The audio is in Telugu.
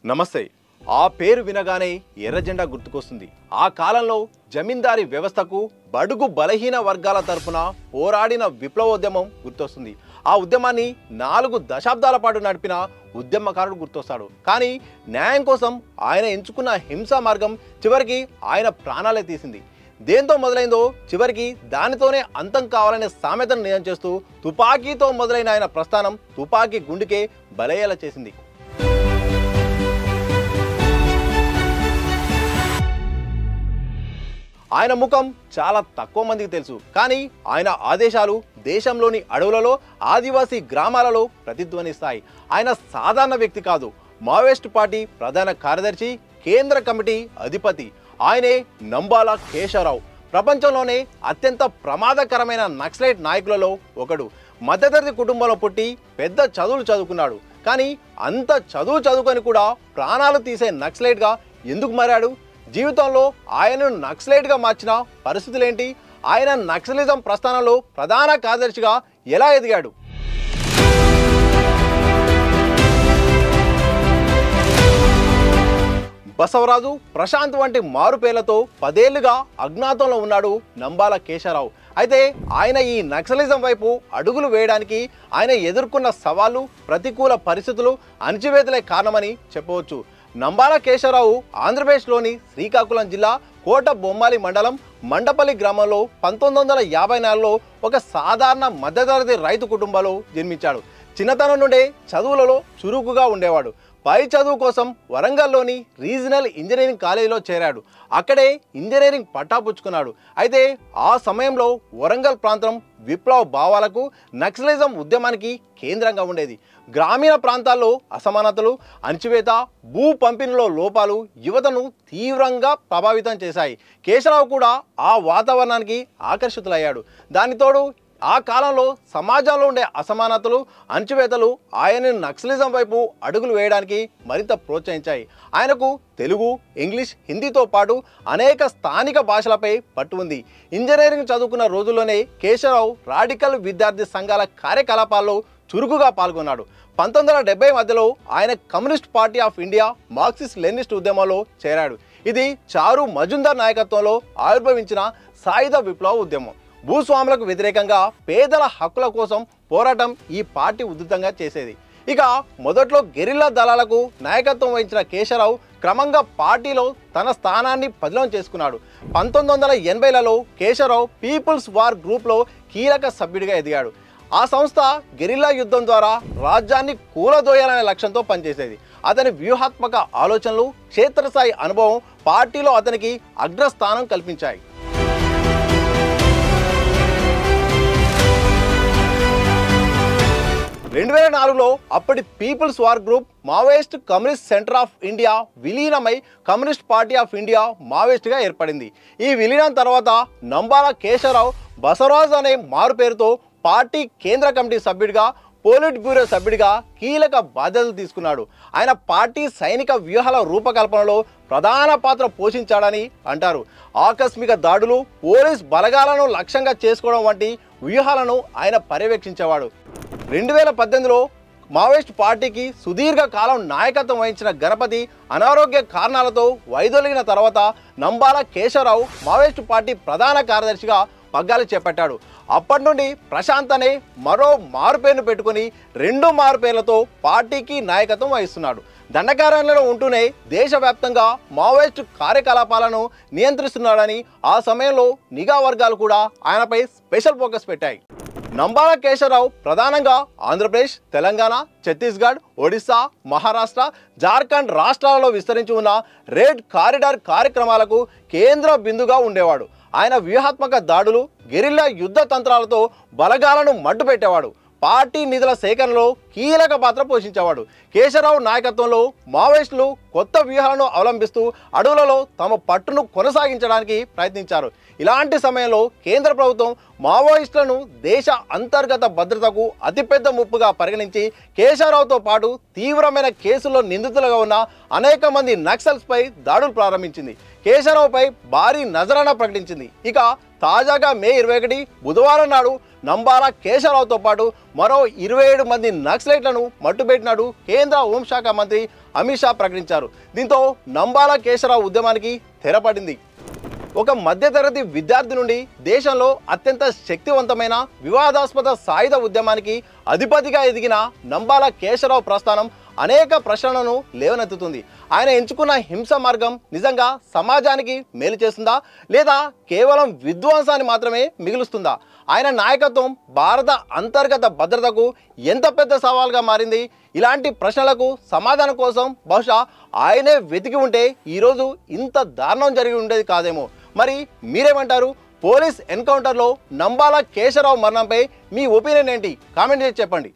నమస్తే. ఆ పేరు వినగానే ఎర్రజెండా గుర్తుకొస్తుంది. ఆ కాలంలో జమీందారీ వ్యవస్థకు బడుగు బలహీన వర్గాల తరపున పోరాడిన విప్లవోద్యమం గుర్తొస్తుంది. ఆ ఉద్యమాన్ని 4 దశాబ్దాల పాటు నడిపిన ఉద్యమకారుడు గుర్తొస్తాడు. కానీ న్యాయం కోసం ఆయన ఎంచుకున్న హింసా మార్గం చివరికి ఆయన ప్రాణాలే తీసింది. దేంతో మొదలైందో చివరికి దానితోనే అంతం కావాలనే సామెతను నిజం చేస్తూ తుపాకీతో మొదలైన ఆయన ప్రస్థానం తుపాకీ గుండెకే బలయ్యేలా చేసింది. ఆయన ముఖం చాలా తక్కువ మందికి తెలుసు. కానీ ఆయన ఆదేశాలు దేశంలోని అడవులలో ఆదివాసీ గ్రామాలలో ప్రతిధ్వనిస్తాయి. ఆయన సాధారణ వ్యక్తి కాదు. మావోయిస్ట్ పార్టీ ప్రధాన కార్యదర్శి, కేంద్ర కమిటీ అధిపతి. ఆయనే నంబాల కేశవరావు. ప్రపంచంలోనే అత్యంత ప్రమాదకరమైన నక్సలైట్ నాయకులలో ఒకడు. మధ్యతరగతి కుటుంబంలో పుట్టి పెద్ద చదువులు చదువుకున్నాడు. కానీ అంత చదువుకొని కూడా ప్రాణాలు తీసే నక్సలైట్గా ఎందుకు మారాడు? జీవితంలో ఆయనను నక్సలైట్గా మార్చిన పరిస్థితులేంటి? ఆయన నక్సలిజం ప్రస్థానంలో ప్రధాన కార్యదర్శిగా ఎలా ఎదిగాడు? బసవరాజు, ప్రశాంత్ వంటి మారు పేర్లతో 10 ఏళ్లుగా అజ్ఞాతంలో ఉన్నాడు నంబాల కేశవరావు. అయితే ఆయన ఈ నక్సలిజం వైపు అడుగులు వేయడానికి ఆయన ఎదుర్కొన్న సవాళ్లు, ప్రతికూల పరిస్థితులు, అణచివేతలే కారణమని చెప్పవచ్చు. నంబాల కేశవరావు ఆంధ్రప్రదేశ్లోని శ్రీకాకుళం జిల్లా కోట బొమ్మాలి మండలం మండపల్లి గ్రామంలో 1954లో ఒక సాధారణ మధ్యతరగతి రైతు కుటుంబంలో జన్మించాడు. చిన్నతనం నుండే చదువులలో చురుకుగా ఉండేవాడు. పై చదువు కోసం వరంగల్లోని రీజనల్ ఇంజనీరింగ్ కాలేజీలో చేరాడు. అక్కడే ఇంజనీరింగ్ పట్టాపుచ్చుకున్నాడు. అయితే ఆ సమయంలో వరంగల్ ప్రాంతం విప్లవ భావాలకు, నక్సలిజం ఉద్యమానికి కేంద్రంగా ఉండేది. గ్రామీణ ప్రాంతాల్లో అసమానతలు, అణచివేత, భూ పంపిణీలో లోపాలు యువతను తీవ్రంగా ప్రభావితం చేశాయి. కేశవరావు కూడా ఆ వాతావరణానికి ఆకర్షితులయ్యాడు. దానితోడు ఆ కాలంలో సమాజంలో ఉండే అసమానతలు, అణచివేతలు ఆయనను నక్సలిజం వైపు అడుగులు వేయడానికి మరింత ప్రోత్సహించాయి. ఆయనకు తెలుగు, ఇంగ్లీష్, హిందీతో పాటు అనేక స్థానిక భాషలపై పట్టు ఉంది. ఇంజనీరింగ్ చదువుకున్న రోజుల్లోనే కేశవరావు రాడికల్ విద్యార్థి సంఘాల కార్యకలాపాల్లో చురుకుగా పాల్గొన్నాడు. 1970 మధ్యలో ఆయన communist party of India Marxist Leninist ఉద్యమంలో చేరాడు. ఇది చారు మజుందార్ నాయకత్వంలో ఆవిర్భవించిన సాయుధ విప్లవ ఉద్యమం. భూస్వాములకు వ్యతిరేకంగా పేదల హక్కుల కోసం పోరాటం ఈ పార్టీ ఉధృతంగా చేసేది. ఇక మొదట్లో గెరిల్లా దళాలకు నాయకత్వం వహించిన కేశవరావు క్రమంగా పార్టీలో తన స్థానాన్ని పదిలం చేసుకున్నాడు. 1980లలో కేశవరావు పీపుల్స్ వార్ గ్రూప్లో కీలక సభ్యుడిగా ఎదిగాడు. ఆ సంస్థ గెరిల్లా యుద్ధం ద్వారా రాజ్యాన్ని కూలదోయాలనే లక్ష్యంతో పనిచేసేది. అతని వ్యూహాత్మక ఆలోచనలు, క్షేత్రస్థాయి అనుభవం పార్టీలో అతనికి అగ్రస్థానం కల్పించాయి. 2004లో అప్పటి people's war group Maoist communist centre of India విలీనమై కమ్యూనిస్ట్ పార్టీ ఆఫ్ ఇండియా మావోయిస్ట్గా ఏర్పడింది. ఈ విలీనం తర్వాత నంబాల కేశవరావు బసవరాజు అనే మారు పేరుతో పార్టీ కేంద్ర కమిటీ సభ్యుడిగా, పోలిట్ బ్యూరో సభ్యుడిగా కీలక బాధ్యతలు తీసుకున్నాడు. ఆయన పార్టీ సైనిక వ్యూహాల రూపకల్పనలో ప్రధాన పాత్ర పోషించాడని అంటారు. ఆకస్మిక దాడులు, పోలీస్ బలగాలను లక్ష్యంగా చేసుకోవడం వంటి వ్యూహాలను ఆయన పర్యవేక్షించేవాడు. 2018లో మావోయిస్ట్ పార్టీకి సుదీర్ఘ కాలం నాయకత్వం వహించిన గణపతి అనారోగ్య కారణాలతో వైదొలిగిన తర్వాత నంబాల కేశవరావు మావోయిస్ట్ పార్టీ ప్రధాన కార్యదర్శిగా పగ్గాలు చేపట్టాడు. అప్పటి నుండి ప్రశాంత్ అనే మరో మారుపేరును పెట్టుకుని 2 మారుపేర్లతో పార్టీకి నాయకత్వం వహిస్తున్నాడు. దండకారణ్యంలో ఉంటూనే దేశవ్యాప్తంగా మావోయిస్టు కార్యకలాపాలను నియంత్రిస్తున్నాడని ఆ సమయంలో నిఘా వర్గాలు కూడా ఆయనపై స్పెషల్ ఫోకస్ పెట్టాయి. నంబాల కేశవరావు ప్రధానంగా ఆంధ్రప్రదేశ్, తెలంగాణ, ఛత్తీస్గఢ్, ఒడిశా, మహారాష్ట్ర, జార్ఖండ్ రాష్ట్రాలలో విస్తరించి ఉన్న రెడ్ కారిడార్ కార్యక్రమాలకు కేంద్ర బిందుగా ఉండేవాడు. ఆయన వ్యూహాత్మక దాడులు, గెరిల్లా యుద్ధ తంత్రాలతో బలగాలను మట్టుపెట్టేవాడు. పార్టీ నిధుల సేకరణలో కీలక పాత్ర పోషించేవాడు. కేశవరావు నాయకత్వంలో మావోయిస్టులు కొత్త వ్యూహాలను అవలంబిస్తూ అడవులలో తమ పట్టును కొనసాగించడానికి ప్రయత్నించారు. ఇలాంటి సమయంలో కేంద్ర ప్రభుత్వం మావోయిస్టులను దేశ అంతర్గత భద్రతకు అతిపెద్ద ముప్పుగా పరిగణించి కేశవరావుతో పాటు తీవ్రమైన కేసుల్లో నిందితులుగా ఉన్న అనేక మంది నక్సల్స్పై దాడులు ప్రారంభించింది. కేశవరావుపై భారీ నజరానా ప్రకటించింది. ఇక తాజాగా మే 21 బుధవారం నాడు నంబాల కేశవరావుతో పాటు మరో 27 మంది నక్సలైట్లను మట్టుబెట్టినాడు కేంద్ర హోంశాఖ మంత్రి అమిత్ షా ప్రకటించారు. దీంతో నంబాల కేశవరావు ఉద్యమానికి తెరపడింది. ఒక మధ్యతరగతి విద్యార్థి నుండి దేశంలో అత్యంత శక్తివంతమైన వివాదాస్పద సాయుధ ఉద్యమానికి అధిపతిగా ఎదిగిన నంబాల కేశవరావు ప్రస్థానం అనేక ప్రశ్నలను లేవనెత్తుతుంది. ఆయన ఎంచుకున్న హింస మార్గం నిజంగా సమాజానికి మేలు చేస్తుందా, లేదా కేవలం విధ్వంసాన్ని మాత్రమే మిగులుస్తుందా? ఆయన నాయకత్వం భారత అంతర్గత భద్రతకు ఎంత పెద్ద సవాల్గా మారింది? ఇలాంటి ప్రశ్నలకు సమాధానం కోసం బహుశా ఆయనే వెతికి ఉంటే ఈరోజు ఇంత దారుణం జరిగి ఉండేది కాదేమో. మరి మీరేమంటారు? పోలీస్ ఎన్కౌంటర్లో నంబాల కేశవరావు మరణంపై మీ ఒపీనియన్ ఏంటి? కామెంట్ చేసి చెప్పండి.